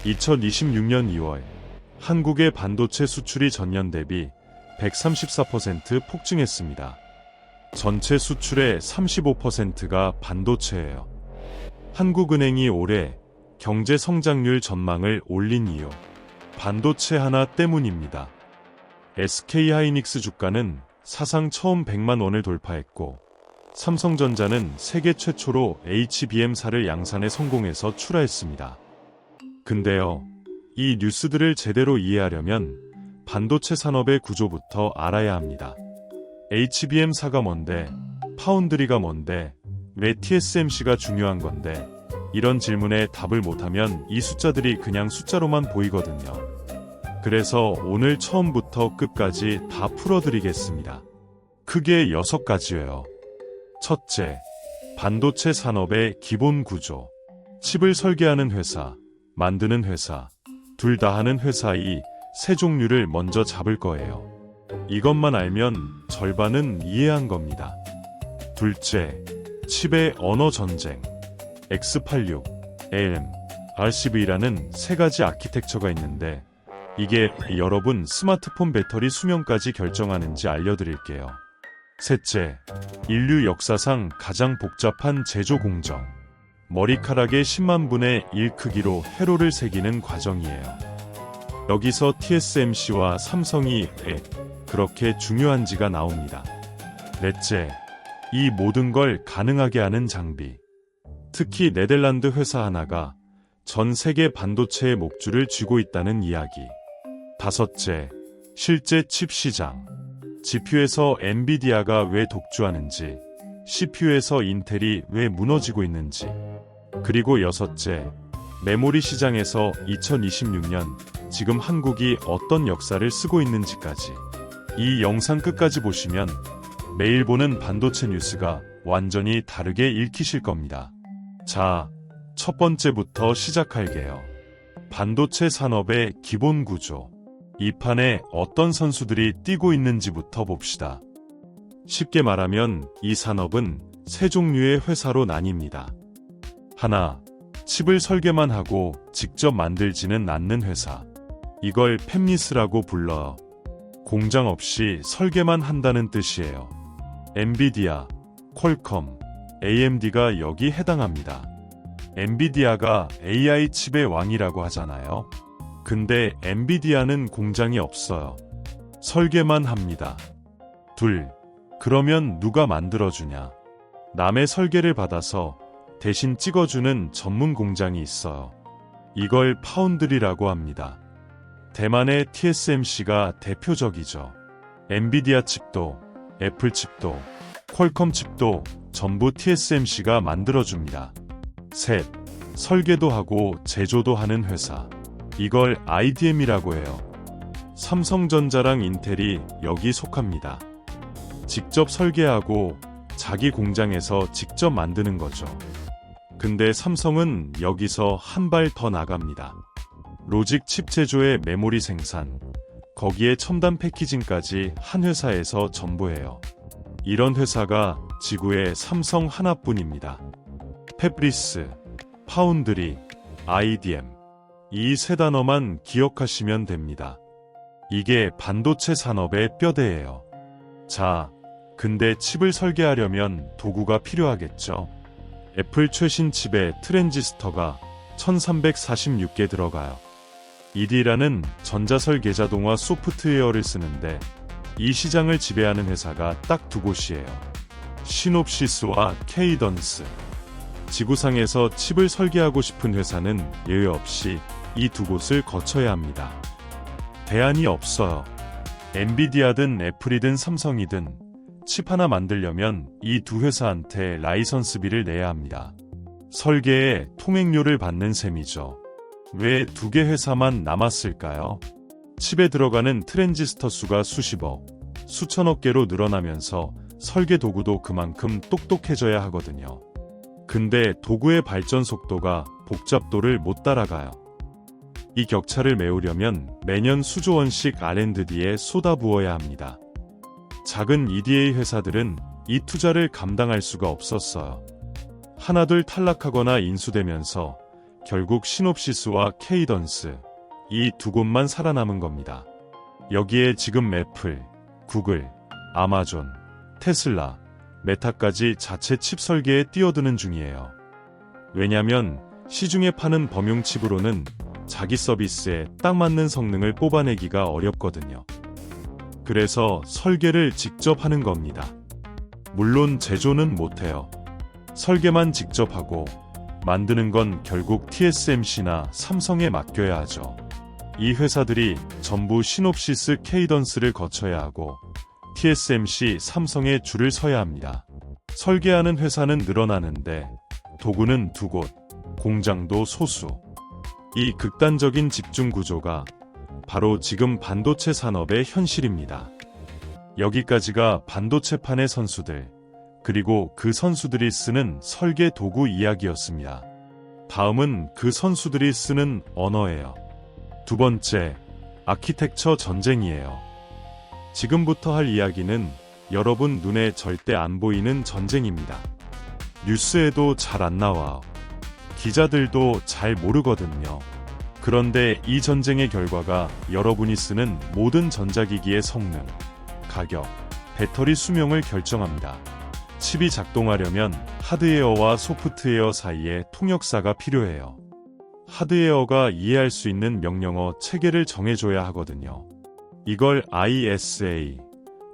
2026년 2월 한국의 반도체 수출이 전년 대비 134% 폭증했습니다. 전체 수출의 35%가 반도체예요. 한국은행이 올해 경제 성장률 전망을 올린 이유, 반도체 하나 때문입니다. SK하이닉스 주가는 사상 처음 100만 원을 돌파했고, 삼성전자는 세계 최초로 HBM사를 양산에 성공해서 출하했습니다. 근데요, 이 뉴스들을 제대로 이해하려면 반도체 산업의 구조부터 알아야 합니다. HBM사가 뭔데, 파운드리가 뭔데, 왜 TSMC가 중요한 건데, 이런 질문에 답을 못하면 이 숫자들이 그냥 숫자로만 보이거든요. 그래서 오늘 처음부터 끝까지 다 풀어드리겠습니다. 크게 6가지예요. 첫째, 반도체 산업의 기본 구조. 칩을 설계하는 회사, 만드는 회사, 둘 다 하는 회사 이 세 종류를 먼저 잡을 거예요. 이것만 알면 절반은 이해한 겁니다. 둘째, 칩의 언어 전쟁. x86, ARM, RCV라는 세 가지 아키텍처가 있는데 이게 여러분 스마트폰 배터리 수명까지 결정하는지 알려드릴게요. 셋째, 인류 역사상 가장 복잡한 제조 공정. 머리카락의 10만 분의 1 크기로 회로를 새기는 과정이에요. 여기서 TSMC와 삼성이 왜 그렇게 중요한지가 나옵니다. 넷째, 이 모든 걸 가능하게 하는 장비. 특히 네덜란드 회사 하나가 전 세계 반도체의 목줄을 쥐고 있다는 이야기. 다섯째, 실제 칩 시장. GPU에서 엔비디아가 왜 독주하는지, CPU에서 인텔이 왜 무너지고 있는지, 그리고 여섯째, 메모리 시장에서 2026년 지금 한국이 어떤 역사를 쓰고 있는지까지. 이 영상 끝까지 보시면 매일 보는 반도체 뉴스가 완전히 다르게 읽히실 겁니다. 자, 첫 번째부터 시작할게요. 반도체 산업의 기본 구조. 이 판에 어떤 선수들이 뛰고 있는지부터 봅시다. 쉽게 말하면 이 산업은 세 종류의 회사로 나뉩니다. 하나, 칩을 설계만 하고 직접 만들지는 않는 회사. 이걸 팹리스라고 불러요. 공장 없이 설계만 한다는 뜻이에요. 엔비디아, 퀄컴, AMD가 여기 해당합니다. 엔비디아가 AI 칩의 왕이라고 하잖아요. 근데 엔비디아는 공장이 없어요. 설계만 합니다. 둘, 그러면 누가 만들어주냐? 남의 설계를 받아서 대신 찍어주는 전문 공장이 있어요. 이걸 파운드리라고 합니다. 대만의 TSMC가 대표적이죠. 엔비디아 칩도, 애플 칩도, 퀄컴 칩도 전부 TSMC가 만들어줍니다. 셋, 설계도 하고 제조도 하는 회사. 이걸 IDM이라고 해요. 삼성전자랑 인텔이 여기 속합니다. 직접 설계하고 자기 공장에서 직접 만드는 거죠. 근데 삼성은 여기서 한 발 더 나갑니다. 로직 칩 제조에 메모리 생산, 거기에 첨단 패키징까지 한 회사에서 전부 해요. 이런 회사가 지구에 삼성 하나뿐입니다. 팹리스, 파운드리, IDM. 이 세 단어만 기억하시면 됩니다. 이게 반도체 산업의 뼈대예요. 자, 근데 칩을 설계하려면 도구가 필요하겠죠. 애플 최신 칩에 트랜지스터가 1346개 들어가요. ED라는 전자설계자동화 소프트웨어를 쓰는데 이 시장을 지배하는 회사가 딱 두 곳이에요. 시놉시스와 케이던스. 지구상에서 칩을 설계하고 싶은 회사는 예외 없이 이 두 곳을 거쳐야 합니다. 대안이 없어요. 엔비디아든 애플이든 삼성이든 칩 하나 만들려면 이 두 회사한테 라이선스비를 내야 합니다. 설계에 통행료를 받는 셈이죠. 왜 두 개 회사만 남았을까요? 칩에 들어가는 트랜지스터 수가 수십억, 수천억 개로 늘어나면서 설계 도구도 그만큼 똑똑해져야 하거든요. 근데 도구의 발전 속도가 복잡도를 못 따라가요. 이 격차를 메우려면 매년 수조 원씩 R&D에 쏟아부어야 합니다. 작은 EDA 회사들은 이 투자를 감당할 수가 없었어요. 하나둘 탈락하거나 인수되면서 결국 시놉시스와 케이던스, 이 두 곳만 살아남은 겁니다. 여기에 지금 애플, 구글, 아마존, 테슬라, 메타까지 자체 칩 설계에 뛰어드는 중이에요. 왜냐면 시중에 파는 범용 칩으로는 자기 서비스에 딱 맞는 성능을 뽑아내기가 어렵거든요. 그래서 설계를 직접 하는 겁니다. 물론 제조는 못해요. 설계만 직접 하고 만드는 건 결국 TSMC나 삼성에 맡겨야 하죠. 이 회사들이 전부 시놉시스 케이던스를 거쳐야 하고 TSMC, 삼성에 줄을 서야 합니다. 설계하는 회사는 늘어나는데 도구는 두 곳, 공장도 소수. 이 극단적인 집중 구조가 바로 지금 반도체 산업의 현실입니다. 여기까지가 반도체판의 선수들, 그리고 그 선수들이 쓰는 설계 도구 이야기였습니다. 다음은 그 선수들이 쓰는 언어예요. 두 번째, 아키텍처 전쟁이에요. 지금부터 할 이야기는 여러분 눈에 절대 안 보이는 전쟁입니다. 뉴스에도 잘 안 나와요. 기자들도 잘 모르거든요. 그런데 이 전쟁의 결과가 여러분이 쓰는 모든 전자기기의 성능, 가격, 배터리 수명을 결정합니다. 칩이 작동하려면 하드웨어와 소프트웨어 사이에 통역사가 필요해요. 하드웨어가 이해할 수 있는 명령어 체계를 정해줘야 하거든요. 이걸 ISA,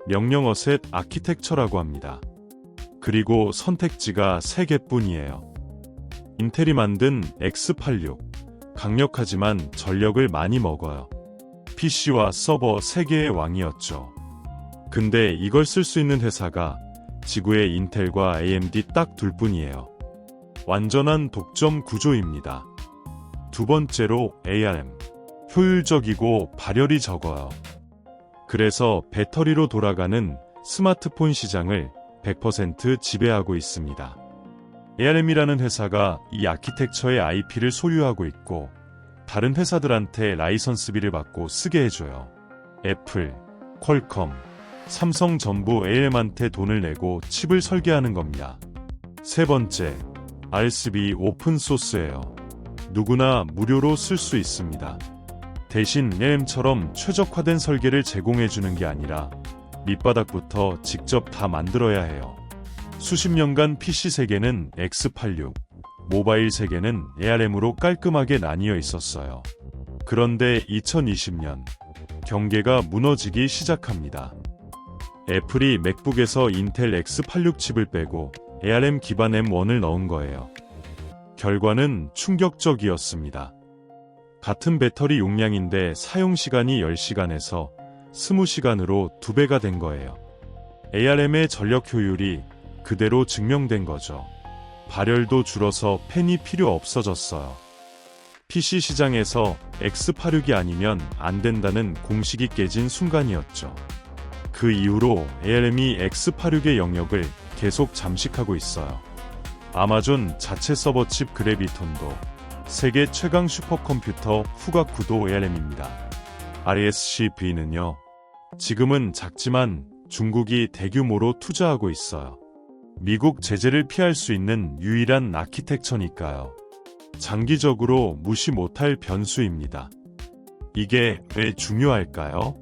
명령어셋 아키텍처라고 합니다. 그리고 선택지가 3개뿐이에요. 인텔이 만든 X86, 강력하지만 전력을 많이 먹어요. PC와 서버 세계의 왕이었죠. 근데 이걸 쓸 수 있는 회사가 지구에 인텔과 AMD 딱 둘뿐이에요. 완전한 독점 구조입니다. 두 번째로 ARM. 효율적이고 발열이 적어요. 그래서 배터리로 돌아가는 스마트폰 시장을 100% 지배하고 있습니다. ARM이라는 회사가 이 아키텍처의 IP를 소유하고 있고 다른 회사들한테 라이선스비를 받고 쓰게 해줘요. 애플, 퀄컴, 삼성 전부 ARM한테 돈을 내고 칩을 설계하는 겁니다. 세 번째, RSB 오픈소스예요. 누구나 무료로 쓸 수 있습니다. 대신 ARM처럼 최적화된 설계를 제공해주는 게 아니라 밑바닥부터 직접 다 만들어야 해요. 수십 년간 PC 세계는 X86, 모바일 세계는 ARM으로 깔끔하게 나뉘어 있었어요. 그런데 2020년, 경계가 무너지기 시작합니다. 애플이 맥북에서 인텔 X86 칩을 빼고 ARM 기반 M1을 넣은 거예요. 결과는 충격적이었습니다. 같은 배터리 용량인데 사용시간이 10시간에서 20시간으로 2배가 된 거예요. ARM의 전력 효율이 그대로 증명된 거죠. 발열도 줄어서 팬이 필요 없어졌어요. PC 시장에서 X86이 아니면 안 된다는 공식이 깨진 순간이었죠. 그 이후로 ARM이 X86의 영역을 계속 잠식하고 있어요. 아마존 자체 서버칩 그래비톤도 세계 최강 슈퍼컴퓨터 후각구도 ARM입니다. RSCV는요, 지금은 작지만 중국이 대규모로 투자하고 있어요. 미국 제재를 피할 수 있는 유일한 아키텍처니까요. 장기적으로 무시 못할 변수입니다. 이게 왜 중요할까요?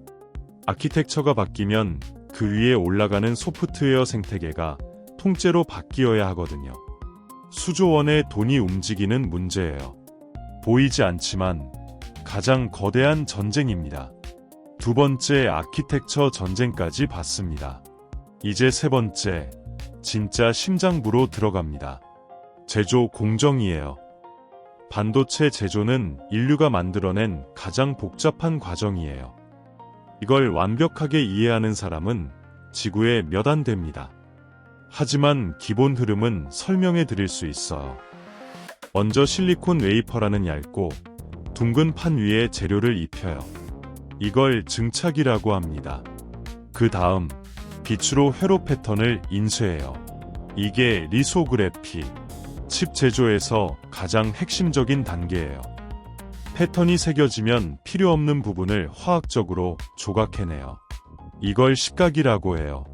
아키텍처가 바뀌면 그 위에 올라가는 소프트웨어 생태계가 통째로 바뀌어야 하거든요. 수조 원의 돈이 움직이는 문제예요. 보이지 않지만 가장 거대한 전쟁입니다. 두 번째 아키텍처 전쟁까지 봤습니다. 이제 세 번째, 진짜 심장부로 들어갑니다. 제조 공정이에요. 반도체 제조는 인류가 만들어낸 가장 복잡한 과정이에요. 이걸 완벽하게 이해하는 사람은 지구에 몇 안 됩니다. 하지만 기본 흐름은 설명해 드릴 수 있어요. 먼저 실리콘 웨이퍼라는 얇고 둥근 판 위에 재료를 입혀요. 이걸 증착이라고 합니다. 그 다음 빛으로 회로 패턴을 인쇄해요. 이게 리소그래피, 칩 제조에서 가장 핵심적인 단계예요. 패턴이 새겨지면 필요 없는 부분을 화학적으로 조각해내요. 이걸 식각이라고 해요.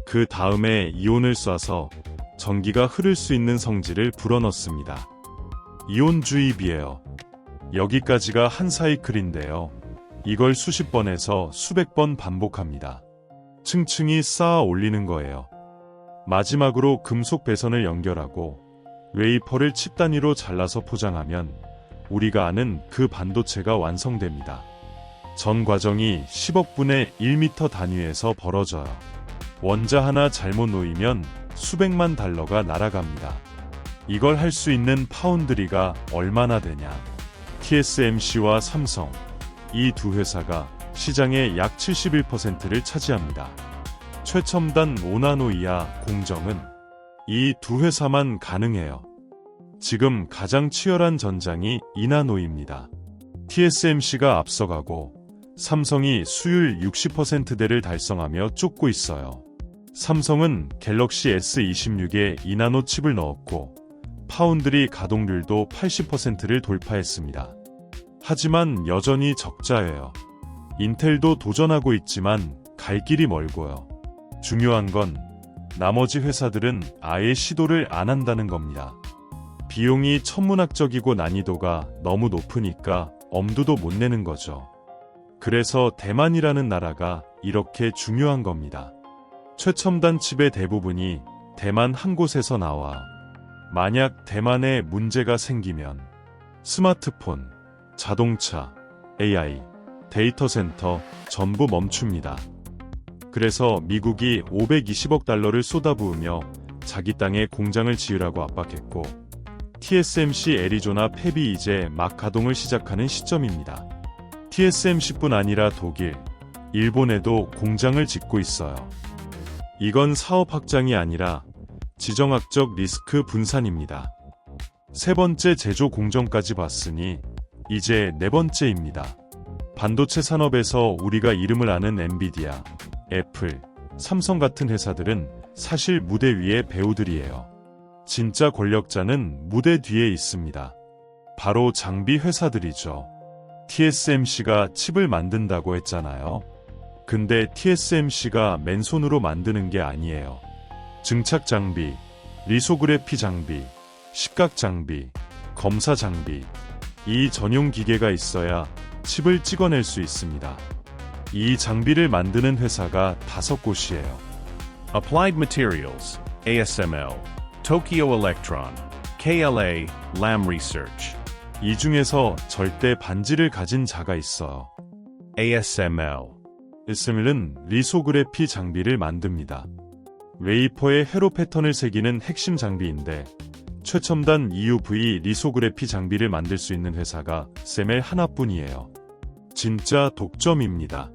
그 다음에 이온을 쏴서 전기가 흐를 수 있는 성질을 불어넣습니다. 이온주입이에요. 여기까지가 한 사이클인데요. 이걸 수십 번에서 수백 번 반복합니다. 층층이 쌓아 올리는 거예요. 마지막으로 금속 배선을 연결하고 웨이퍼를 칩 단위로 잘라서 포장하면 우리가 아는 그 반도체가 완성됩니다. 전 과정이 10억분의 1m 단위에서 벌어져요. 원자 하나 잘못 놓이면 수백만 달러가 날아갑니다. 이걸 할 수 있는 파운드리가 얼마나 되냐? TSMC와 삼성, 이 두 회사가 시장의 약 71%를 차지합니다. 최첨단 5나노 이하 공정은 이 두 회사만 가능해요. 지금 가장 치열한 전장이 2나노입니다. TSMC가 앞서가고 삼성이 수율 60%대를 달성하며 쫓고 있어요. 삼성은 갤럭시 S26에 2나노 칩을 넣었고 파운드리 가동률도 80%를 돌파했습니다. 하지만 여전히 적자예요. 인텔도 도전하고 있지만 갈 길이 멀고요. 중요한 건 나머지 회사들은 아예 시도를 안 한다는 겁니다. 비용이 천문학적이고 난이도가 너무 높으니까 엄두도 못 내는 거죠. 그래서 대만이라는 나라가 이렇게 중요한 겁니다. 최첨단 칩의 대부분이 대만 한 곳에서 나와. 만약 대만에 문제가 생기면 스마트폰, 자동차, AI, 데이터 센터 전부 멈춥니다. 그래서 미국이 520억 달러를 쏟아부으며 자기 땅에 공장을 지으라고 압박했고 TSMC 애리조나 팹이 이제 막 가동을 시작하는 시점입니다. TSMC뿐 아니라 독일, 일본에도 공장을 짓고 있어요. 이건 사업 확장이 아니라 지정학적 리스크 분산입니다. 세 번째 제조 공정까지 봤으니 이제 네 번째입니다. 반도체 산업에서 우리가 이름을 아는 엔비디아, 애플, 삼성 같은 회사들은 사실 무대 위의 배우들이에요. 진짜 권력자는 무대 뒤에 있습니다. 바로 장비 회사들이죠. TSMC가 칩을 만든다고 했잖아요. 근데 TSMC가 맨손으로 만드는 게 아니에요. 증착 장비, 리소그래피 장비, 식각 장비, 검사 장비, 이 전용 기계가 있어야 칩을 찍어낼 수 있습니다. 이 장비를 만드는 회사가 5곳이에요. Applied Materials, ASML, Tokyo Electron, KLA, Lam Research. 이 중에서 절대 반지를 가진 자가 있어요. ASML. ASML은 리소그래피 장비를 만듭니다. 웨이퍼에 회로 패턴을 새기는 핵심 장비인데 최첨단 EUV 리소그래피 장비를 만들 수 있는 회사가 ASML 하나뿐이에요. 진짜 독점입니다.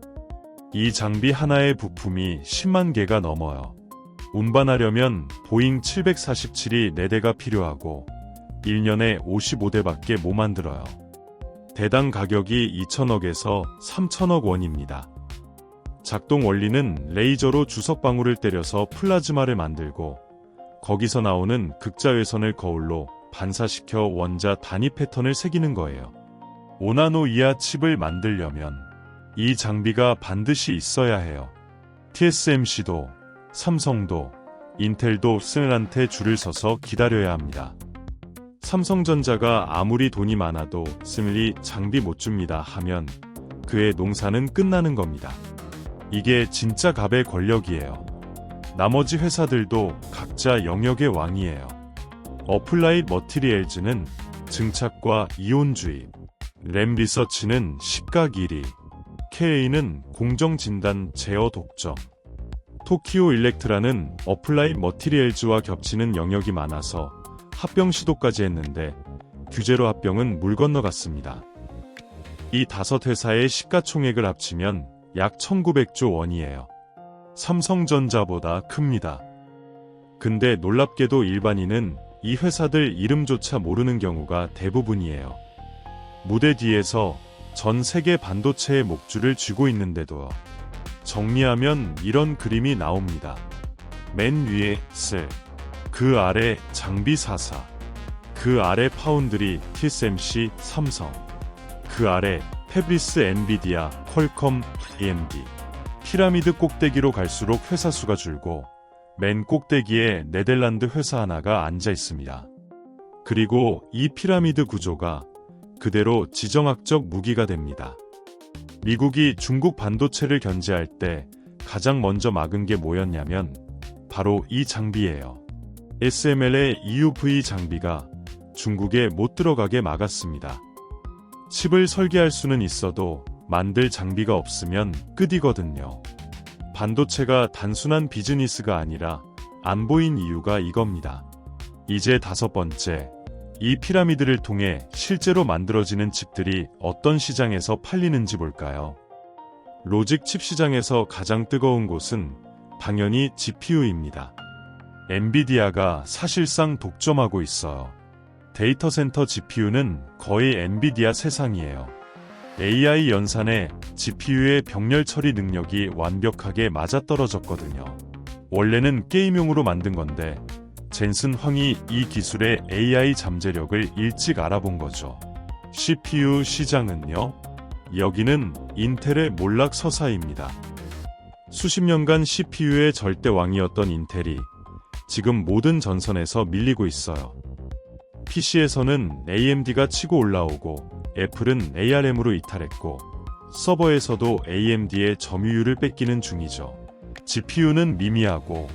이 장비 하나의 부품이 10만 개가 넘어요. 운반하려면 보잉 747이 4대가 필요하고 1년에 55대밖에 못 만들어요. 대당 가격이 2천억에서 3천억 원입니다. 작동 원리는 레이저로 주석방울을 때려서 플라즈마를 만들고 거기서 나오는 극자외선을 거울로 반사시켜 원자 단위 패턴을 새기는 거예요. 5나노 이하 칩을 만들려면 이 장비가 반드시 있어야 해요. TSMC도, 삼성도, 인텔도 ASML한테 줄을 서서 기다려야 합니다. 삼성전자가 아무리 돈이 많아도 ASML이 장비 못 줍니다 하면 그의 농사는 끝나는 겁니다. 이게 진짜 갑의 권력이에요. 나머지 회사들도 각자 영역의 왕이에요. 어플라이드 머티리얼즈는 증착과 이온 주입, 램 리서치는 식각 1위, KA는 공정 진단 제어 독점, 토키오 일렉트라는 어플라이드 머티리얼즈와 겹치는 영역이 많아서 합병 시도까지 했는데 규제로 합병은 물 건너갔습니다. 이 5회사의 시가총액을 합치면 약 1900조 원이에요. 삼성전자보다 큽니다. 근데 놀랍게도 일반인은 이 회사들 이름조차 모르는 경우가 대부분이에요. 무대 뒤에서 전 세계 반도체의 목줄을 쥐고 있는데도요. 정리하면 이런 그림이 나옵니다. 맨 위에 셀, 그 아래 장비 4사, 그 아래 파운드리 TSMC, 삼성, 그 아래 패브리스 엔비디아, 퀄컴, AMD. 피라미드 꼭대기로 갈수록 회사 수가 줄고 맨 꼭대기에 네덜란드 회사 하나가 앉아 있습니다. 그리고 이 피라미드 구조가 그대로 지정학적 무기가 됩니다. 미국이 중국 반도체를 견제할 때 가장 먼저 막은 게 뭐였냐면 바로 이 장비예요. SML의 EUV 장비가 중국에 못 들어가게 막았습니다. 칩을 설계할 수는 있어도 만들 장비가 없으면 끝이거든요. 반도체가 단순한 비즈니스가 아니라 안 보인 이유가 이겁니다. 이제 5번째, 이 피라미드를 통해 실제로 만들어지는 칩들이 어떤 시장에서 팔리는지 볼까요? 로직 칩 시장에서 가장 뜨거운 곳은 당연히 GPU입니다. 엔비디아가 사실상 독점하고 있어요. 데이터 센터 GPU는 거의 엔비디아 세상이에요. AI 연산에 GPU의 병렬 처리 능력이 완벽하게 맞아떨어졌거든요. 원래는 게임용으로 만든 건데 젠슨 황이 이 기술의 AI 잠재력을 일찍 알아본 거죠. CPU 시장은요? 여기는 인텔의 몰락 서사입니다. 수십 년간 CPU의 절대왕이었던 인텔이 지금 모든 전선에서 밀리고 있어요. PC에서는 AMD가 치고 올라오고 애플은 ARM으로 이탈했고 서버에서도 AMD의 점유율을 뺏기는 중이죠. GPU는 미미하고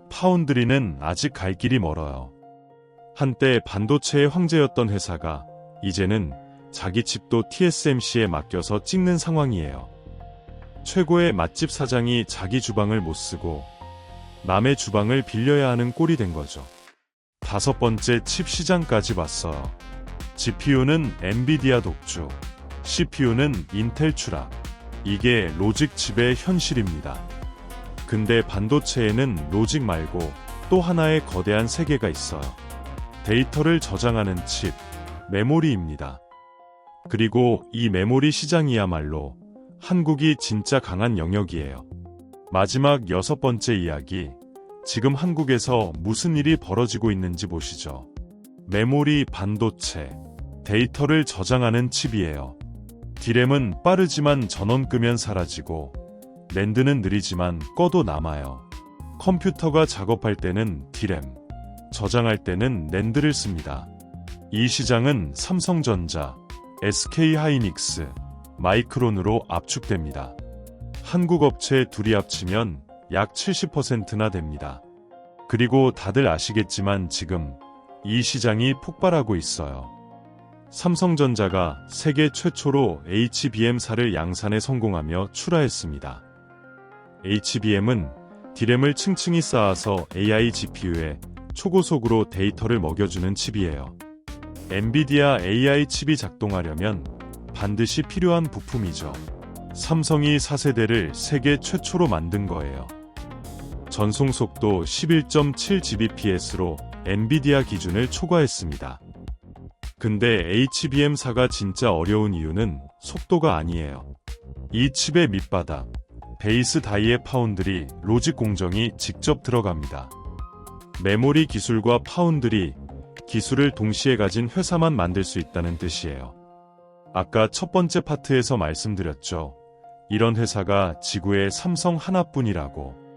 파운드리는 아직 갈 길이 멀어요. 한때 반도체의 황제였던 회사가 이제는 자기 칩도 TSMC에 맡겨서 찍는 상황이에요. 최고의 맛집 사장이 자기 주방을 못 쓰고 남의 주방을 빌려야 하는 꼴이 된 거죠. 5번째, 칩 시장까지 봤어요. GPU는 엔비디아 독주, CPU는 인텔 추락. 이게 로직 칩의 현실입니다. 근데 반도체에는 로직 말고 또 하나의 거대한 세계가 있어요. 데이터를 저장하는 칩, 메모리입니다. 그리고 이 메모리 시장이야말로 한국이 진짜 강한 영역이에요. 마지막 6번째 이야기, 지금 한국에서 무슨 일이 벌어지고 있는지 보시죠. 메모리 반도체, 데이터를 저장하는 칩이에요. 디램은 빠르지만 전원 끄면 사라지고 낸드는 느리지만 꺼도 남아요. 컴퓨터가 작업할 때는 디램, 저장할 때는 낸드를 씁니다. 이 시장은 삼성전자, SK하이닉스, 마이크론으로 압축됩니다. 한국 업체 둘이 합치면 약 70%나 됩니다. 그리고 다들 아시겠지만 지금 이 시장이 폭발하고 있어요. 삼성전자가 세계 최초로 HBM사를 양산에 성공하며 출하했습니다. HBM은 디램을 층층이 쌓아서 AI GPU에 초고속으로 데이터를 먹여주는 칩이에요. 엔비디아 AI 칩이 작동하려면 반드시 필요한 부품이죠. 삼성이 4세대를 세계 최초로 만든 거예요. 전송 속도 11.7Gbps로 엔비디아 기준을 초과했습니다. 근데 HBM사가 진짜 어려운 이유는 속도가 아니에요. 이 칩의 밑바닥, 베이스 다이의 파운드리, 로직 공정이 직접 들어갑니다. 메모리 기술과 파운드리, 기술을 동시에 가진 회사만 만들 수 있다는 뜻이에요. 아까 첫 번째 파트에서 말씀드렸죠. 이런 회사가 지구에 삼성 하나뿐이라고.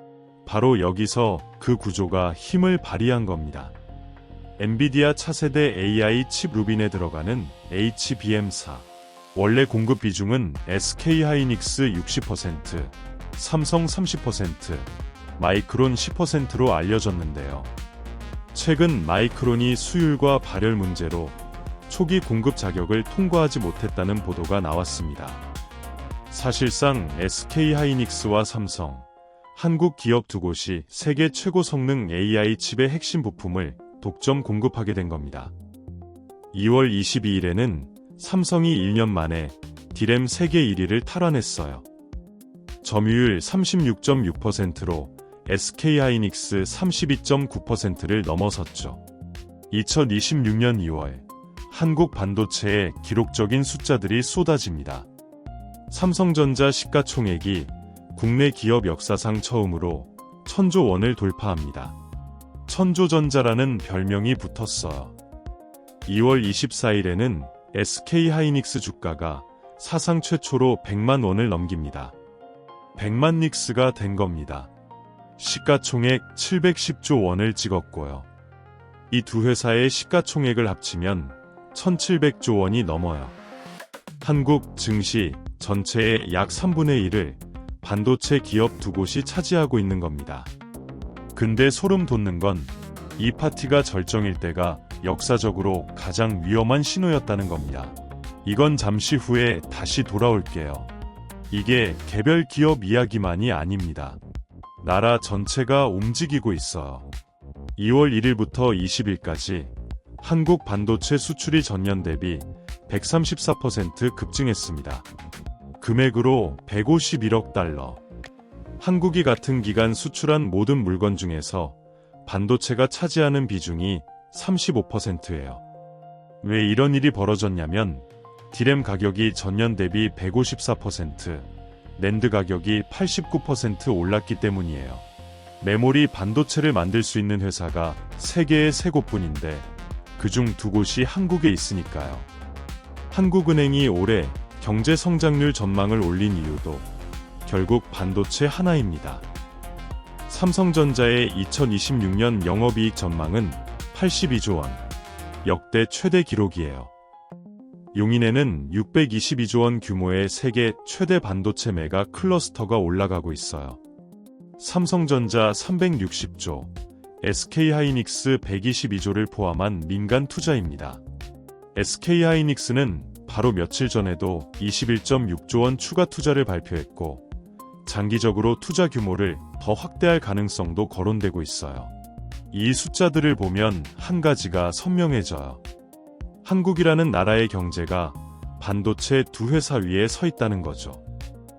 바로 여기서 그 구조가 힘을 발휘한 겁니다. 엔비디아 차세대 AI 칩 루빈에 들어가는 HBM사. 원래 공급 비중은 SK하이닉스 60%, 삼성 30%, 마이크론 10%로 알려졌는데요. 최근 마이크론이 수율과 발열 문제로 초기 공급 자격을 통과하지 못했다는 보도가 나왔습니다. 사실상 SK하이닉스와 삼성, 한국 기업 두 곳이 세계 최고 성능 AI 칩의 핵심 부품을 독점 공급하게 된 겁니다. 2월 22일에는 삼성이 1년 만에 디램 세계 1위를 탈환했어요. 점유율 36.6%로 SK하이닉스 32.9%를 넘어섰죠. 2026년 2월 한국 반도체에 기록적인 숫자들이 쏟아집니다. 삼성전자 시가총액이 국내 기업 역사상 처음으로 1000조 원을 돌파합니다. 천조전자라는 별명이 붙었어요. 2월 24일에는 SK하이닉스 주가가 사상 최초로 100만 원을 넘깁니다. 100만 닉스가 된 겁니다. 시가총액 710조 원을 찍었고요. 이 두 회사의 시가총액을 합치면 1700조 원이 넘어요. 한국 증시 전체의 약 3분의 1을 반도체 기업 두 곳이 차지하고 있는 겁니다. 근데 소름 돋는 건 이 파티가 절정일 때가 역사적으로 가장 위험한 신호였다는 겁니다. 이건 잠시 후에 다시 돌아올게요. 이게 개별 기업 이야기만이 아닙니다. 나라 전체가 움직이고 있어요. 2월 1일부터 20일까지 한국 반도체 수출이 전년 대비 134% 급증했습니다. 금액으로 151억 달러. 한국이 같은 기간 수출한 모든 물건 중에서 반도체가 차지하는 비중이 35%예요. 왜 이런 일이 벌어졌냐면 디램 가격이 전년 대비 154%, 낸드 가격이 89% 올랐기 때문이에요. 메모리 반도체를 만들 수 있는 회사가 세계에 3곳뿐인데 그중 2곳이 한국에 있으니까요. 한국은행이 올해 경제 성장률 전망을 올린 이유도 결국 반도체 하나입니다. 삼성전자의 2026년 영업이익 전망은 82조 원, 역대 최대 기록이에요. 용인에는 622조 원 규모의 세계 최대 반도체 메가 클러스터가 올라가고 있어요. 삼성전자 360조, SK하이닉스 122조를 포함한 민간 투자입니다. SK하이닉스는 바로 며칠 전에도 21.6조 원 추가 투자를 발표했고 장기적으로 투자 규모를 더 확대할 가능성도 거론되고 있어요. 이 숫자들을 보면 한 가지가 선명해져요. 한국이라는 나라의 경제가 반도체 두 회사 위에 서 있다는 거죠.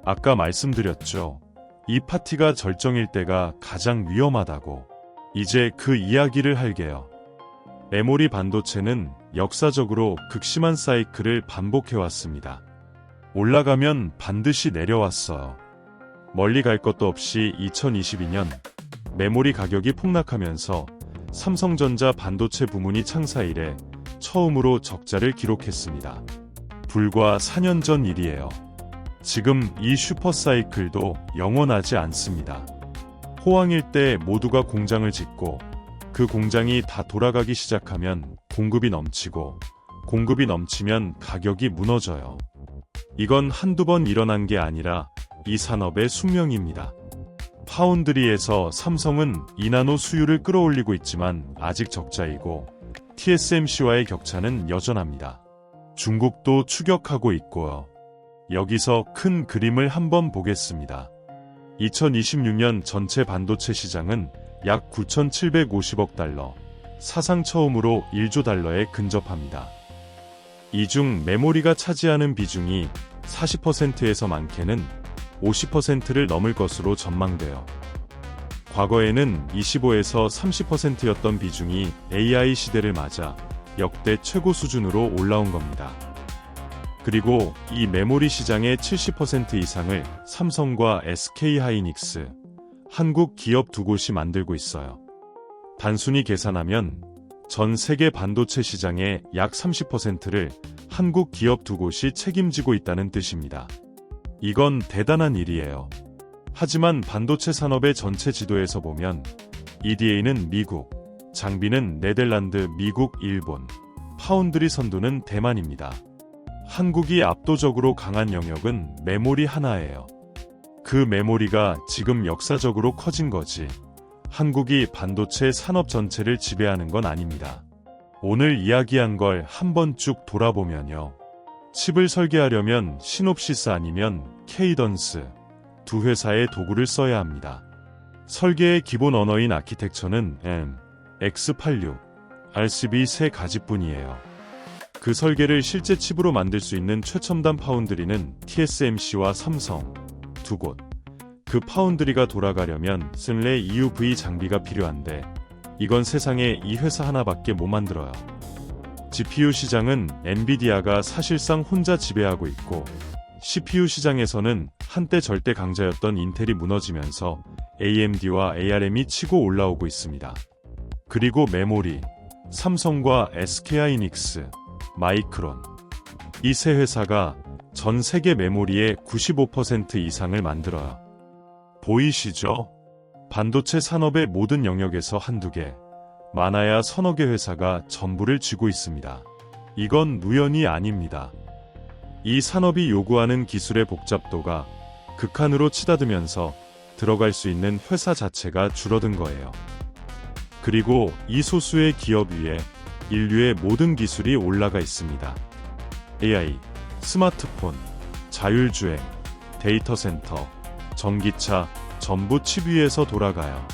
아까 말씀드렸죠. 이 파티가 절정일 때가 가장 위험하다고. 이제 그 이야기를 할게요. 메모리 반도체는 역사적으로 극심한 사이클을 반복해왔습니다. 올라가면 반드시 내려왔어요. 멀리 갈 것도 없이 2022년 메모리 가격이 폭락하면서 삼성전자 반도체 부문이 창사 이래 처음으로 적자를 기록했습니다. 불과 4년 전 일이에요. 지금 이 슈퍼사이클도 영원하지 않습니다. 호황일 때 모두가 공장을 짓고 그 공장이 다 돌아가기 시작하면 공급이 넘치고 공급이 넘치면 가격이 무너져요. 이건 한두 번 일어난 게 아니라 이 산업의 숙명입니다. 파운드리에서 삼성은 2나노 수율을 끌어올리고 있지만 아직 적자이고 TSMC와의 격차는 여전합니다. 중국도 추격하고 있고요. 여기서 큰 그림을 한번 보겠습니다. 2026년 전체 반도체 시장은 약 9,750억 달러, 사상 처음으로 1조 달러에 근접합니다. 이 중 메모리가 차지하는 비중이 40%에서 많게는 50%를 넘을 것으로 전망돼요. 과거에는 25에서 30%였던 비중이 AI 시대를 맞아 역대 최고 수준으로 올라온 겁니다. 그리고 이 메모리 시장의 70% 이상을 삼성과 SK하이닉스, 한국 기업 두 곳이 만들고 있어요. 단순히 계산하면 전 세계 반도체 시장의 약 30%를 한국 기업 두 곳이 책임지고 있다는 뜻입니다. 이건 대단한 일이에요. 하지만 반도체 산업의 전체 지도에서 보면 EDA는 미국, 장비는 네덜란드, 미국, 일본, 파운드리 선두는 대만입니다. 한국이 압도적으로 강한 영역은 메모리 하나예요. 그 메모리가 지금 역사적으로 커진 거지. 한국이 반도체 산업 전체를 지배하는 건 아닙니다. 오늘 이야기한 걸 한번 쭉 돌아보면요. 칩을 설계하려면 시놉시스 아니면 케이던스 두 회사의 도구를 써야 합니다. 설계의 기본 언어인 아키텍처는 M, X86, RCB 세 가지뿐이에요. 그 설계를 실제 칩으로 만들 수 있는 최첨단 파운드리는 TSMC와 삼성 두 곳. 그 파운드리가 돌아가려면 쓸래 EUV 장비가 필요한데 이건 세상에 이 회사 하나밖에 못 만들어요. GPU 시장은 엔비디아가 사실상 혼자 지배하고 있고 CPU 시장에서는 한때 절대 강자였던 인텔이 무너지면서 AMD와 ARM이 치고 올라오고 있습니다. 그리고 메모리, 삼성과 SK하이닉스, 마이크론 이 세 회사가 전 세계 메모리의 95% 이상을 만들어요. 보이시죠? 반도체 산업의 모든 영역에서 한두 개, 많아야 서너 개 회사가 전부를 쥐고 있습니다. 이건 우연이 아닙니다. 이 산업이 요구하는 기술의 복잡도가 극한으로 치닫으면서 들어갈 수 있는 회사 자체가 줄어든 거예요. 그리고 이 소수의 기업 위에 인류의 모든 기술이 올라가 있습니다. AI, 스마트폰, 자율주행, 데이터 센터, 전기차, 전부 칩 위에서 돌아가요.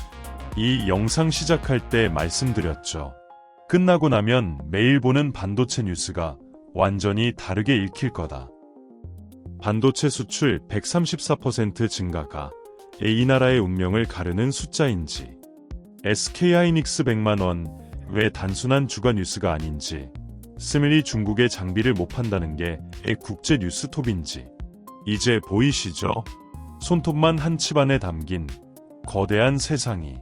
이 영상 시작할 때 말씀드렸죠. 끝나고 나면 매일 보는 반도체 뉴스가 완전히 다르게 읽힐 거다. 반도체 수출 134% 증가가 이 나라의 운명을 가르는 숫자인지, SK하이닉스 100만 원 왜 단순한 주간 뉴스가 아닌지, 스밀리 중국의 장비를 못 판다는 게 국제 뉴스톱인지 이제 보이시죠? 손톱만 한 칩 안에 담긴 거대한 세상이.